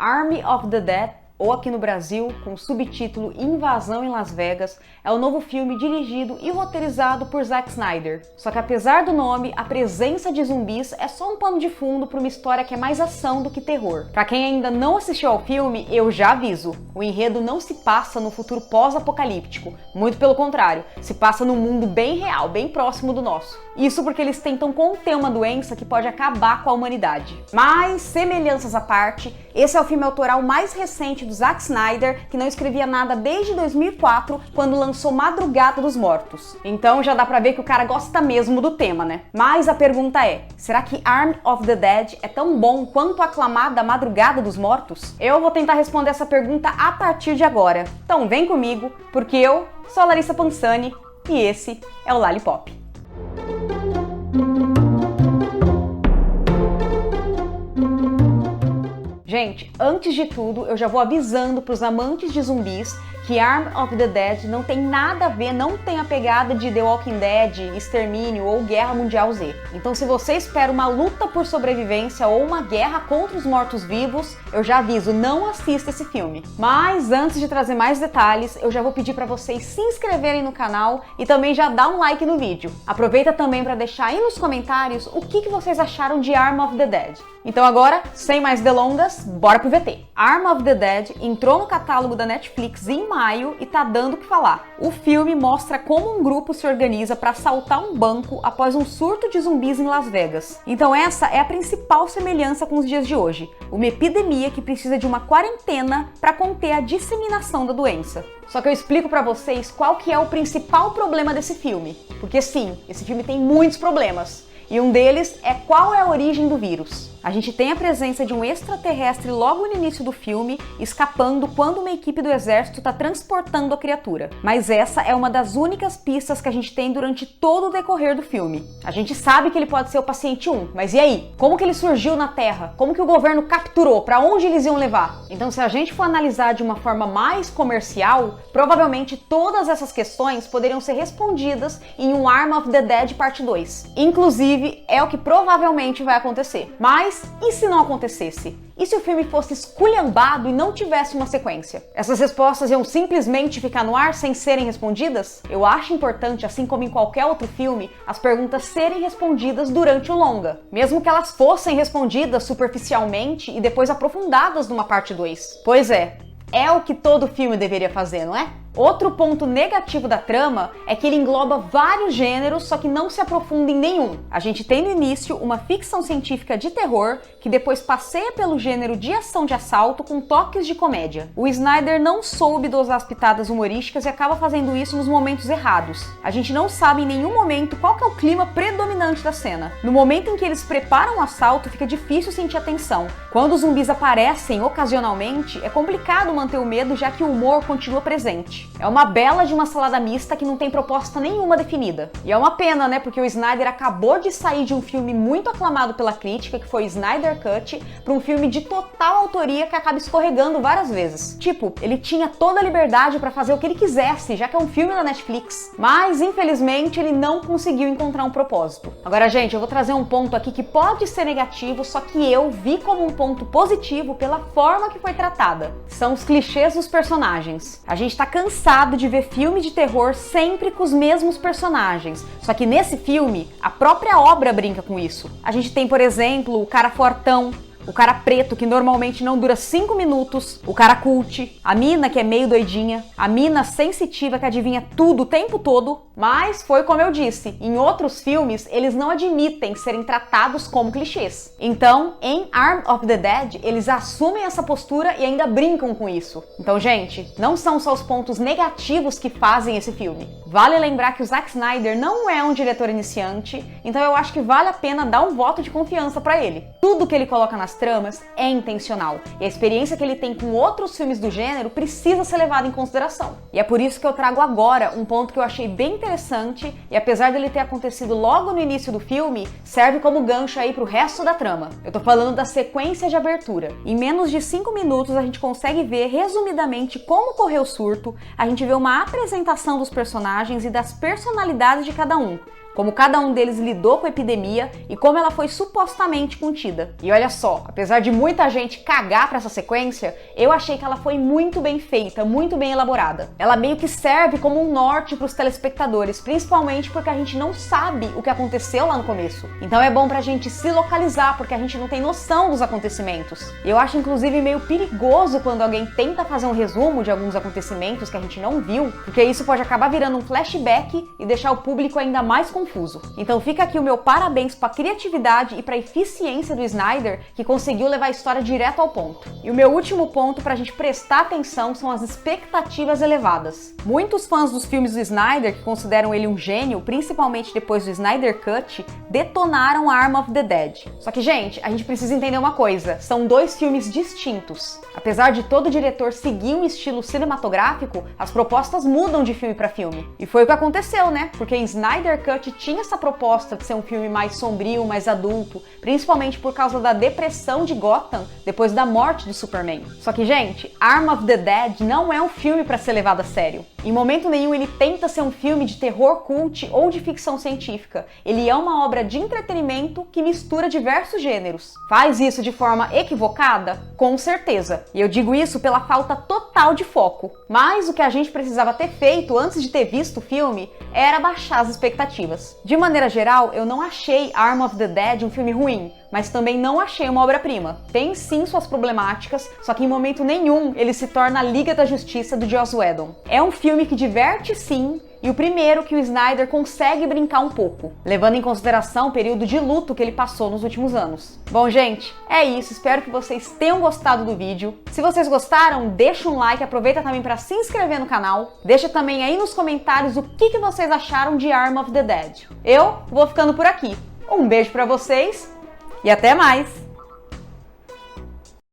Army of the Dead, ou aqui no Brasil, com o subtítulo Invasão em Las Vegas, é o novo filme dirigido e roteirizado por Zack Snyder. Só que apesar do nome, a presença de zumbis é só um pano de fundo para uma história que é mais ação do que terror. Pra quem ainda não assistiu ao filme, eu já aviso, o enredo não se passa no futuro pós-apocalíptico, muito pelo contrário, se passa num mundo bem real, bem próximo do nosso. Isso porque eles tentam conter uma doença que pode acabar com a humanidade. Mas, semelhanças à parte, esse é o filme autoral mais recente do Zack Snyder, que não escrevia nada desde 2004, quando lançou Madrugada dos Mortos. Então já dá pra ver que o cara gosta mesmo do tema, né? Mas a pergunta é, será que Army of the Dead é tão bom quanto a aclamada Madrugada dos Mortos? Eu vou tentar responder essa pergunta a partir de agora. Então vem comigo, porque eu sou a Larissa Pansani e esse é o Lollipop. Gente, antes de tudo, eu já vou avisando para os amantes de zumbis que Army of the Dead não tem nada a ver, não tem a pegada de The Walking Dead, Extermínio ou Guerra Mundial Z. Então se você espera uma luta por sobrevivência ou uma guerra contra os mortos-vivos, eu já aviso, não assista esse filme. Mas antes de trazer mais detalhes, eu já vou pedir para vocês se inscreverem no canal e também já dar um like no vídeo. Aproveita também para deixar aí nos comentários o que vocês acharam de Army of the Dead. Então agora, sem mais delongas, bora pro VT. Army of the Dead entrou no catálogo da Netflix em maio e tá dando o que falar. O filme mostra como um grupo se organiza para assaltar um banco após um surto de zumbis em Las Vegas. Então essa é a principal semelhança com os dias de hoje. Uma epidemia que precisa de uma quarentena para conter a disseminação da doença. Só que eu explico pra vocês qual que é o principal problema desse filme. Porque sim, esse filme tem muitos problemas. E um deles é qual é a origem do vírus. A gente tem a presença de um extraterrestre logo no início do filme, escapando quando uma equipe do exército está transportando a criatura. Mas essa é uma das únicas pistas que a gente tem durante todo o decorrer do filme. A gente sabe que ele pode ser o paciente 1, mas e aí? Como que ele surgiu na Terra? Como que o governo capturou? Para onde eles iam levar? Então, se a gente for analisar de uma forma mais comercial, provavelmente todas essas questões poderiam ser respondidas em um Army of the Dead Parte 2. Inclusive, é o que provavelmente vai acontecer. Mas e se não acontecesse? E se o filme fosse esculhambado e não tivesse uma sequência? Essas respostas iam simplesmente ficar no ar sem serem respondidas? Eu acho importante, assim como em qualquer outro filme, as perguntas serem respondidas durante o longa. Mesmo que elas fossem respondidas superficialmente e depois aprofundadas numa parte 2. Pois é o que todo filme deveria fazer, não é? Outro ponto negativo da trama é que ele engloba vários gêneros, só que não se aprofunda em nenhum. A gente tem no início uma ficção científica de terror, que depois passeia pelo gênero de ação de assalto com toques de comédia. O Snyder não soube dosar as pitadas humorísticas e acaba fazendo isso nos momentos errados. A gente não sabe em nenhum momento qual que é o clima predominante da cena. No momento em que eles preparam o assalto, fica difícil sentir a tensão. Quando os zumbis aparecem ocasionalmente, é complicado manter o medo, já que o humor continua presente. É uma bela de uma salada mista que não tem proposta nenhuma definida. E é uma pena, né? Porque o Snyder acabou de sair de um filme muito aclamado pela crítica, que foi Snyder Cut, para um filme de total autoria que acaba escorregando várias vezes. Tipo, ele tinha toda a liberdade para fazer o que ele quisesse, já que é um filme da Netflix. Mas, infelizmente, ele não conseguiu encontrar um propósito. Agora, gente, eu vou trazer um ponto aqui que pode ser negativo, só que eu vi como um ponto positivo pela forma que foi tratada. São os clichês dos personagens. A gente tá cansado de ver filme de terror sempre com os mesmos personagens. Só que nesse filme, a própria obra brinca com isso. A gente tem, por exemplo, o cara fortão, o cara preto, que normalmente não dura 5 minutos, o cara cult, a mina que é meio doidinha, a mina sensitiva que adivinha tudo o tempo todo. Mas foi como eu disse, em outros filmes eles não admitem serem tratados como clichês. Então, em Army of the Dead, eles assumem essa postura e ainda brincam com isso. Então, gente, não são só os pontos negativos que fazem esse filme. Vale lembrar que o Zack Snyder não é um diretor iniciante, então eu acho que vale a pena dar um voto de confiança pra ele. Tudo que ele coloca nas tramas é intencional, e a experiência que ele tem com outros filmes do gênero precisa ser levada em consideração. E é por isso que eu trago agora um ponto que eu achei bem interessante, e apesar dele ter acontecido logo no início do filme, serve como gancho aí pro resto da trama. Eu tô falando da sequência de abertura. Em menos de 5 minutos a gente consegue ver resumidamente como ocorreu o surto, a gente vê uma apresentação dos personagens e das personalidades de cada um, como cada um deles lidou com a epidemia e como ela foi supostamente contida. E olha só, apesar de muita gente cagar pra essa sequência, eu achei que ela foi muito bem feita, muito bem elaborada. Ela meio que serve como um norte pros telespectadores, principalmente porque a gente não sabe o que aconteceu lá no começo. Então é bom pra gente se localizar, porque a gente não tem noção dos acontecimentos. Eu acho inclusive meio perigoso quando alguém tenta fazer um resumo de alguns acontecimentos que a gente não viu, porque isso pode acabar virando um flashback e deixar o público ainda mais confuso. Então fica aqui o meu parabéns pra criatividade e pra eficiência do Snyder, que conseguiu levar a história direto ao ponto. E o meu último ponto pra gente prestar atenção são as expectativas elevadas. Muitos fãs dos filmes do Snyder, que consideram ele um gênio, principalmente depois do Snyder Cut, detonaram Arm of the Dead. Só que, gente, a gente precisa entender uma coisa, são dois filmes distintos. Apesar de todo diretor seguir um estilo cinematográfico, as propostas mudam de filme para filme. E foi o que aconteceu, né? Porque em Snyder Cut tinha essa proposta de ser um filme mais sombrio, mais adulto, principalmente por causa da depressão de Gotham depois da morte do Superman. Só que, gente, Arm of the Dead não é um filme para ser levado a sério. Em momento nenhum ele tenta ser um filme de terror cult ou de ficção científica. Ele é uma obra de entretenimento que mistura diversos gêneros. Faz isso de forma equivocada? Com certeza. E eu digo isso pela falta total de foco. Mas o que a gente precisava ter feito antes de ter visto o filme era baixar as expectativas. De maneira geral, eu não achei Arm of the Dead um filme ruim, mas também não achei uma obra-prima. Tem sim suas problemáticas, só que em momento nenhum ele se torna a Liga da Justiça do Joss Whedon. É um filme que diverte sim, e o primeiro que o Snyder consegue brincar um pouco, levando em consideração o período de luto que ele passou nos últimos anos. Bom, gente, é isso. Espero que vocês tenham gostado do vídeo. Se vocês gostaram, deixa um like, aproveita também para se inscrever no canal. Deixa também aí nos comentários o que vocês acharam de Arm of the Dead. Eu vou ficando por aqui. Um beijo para vocês e até mais!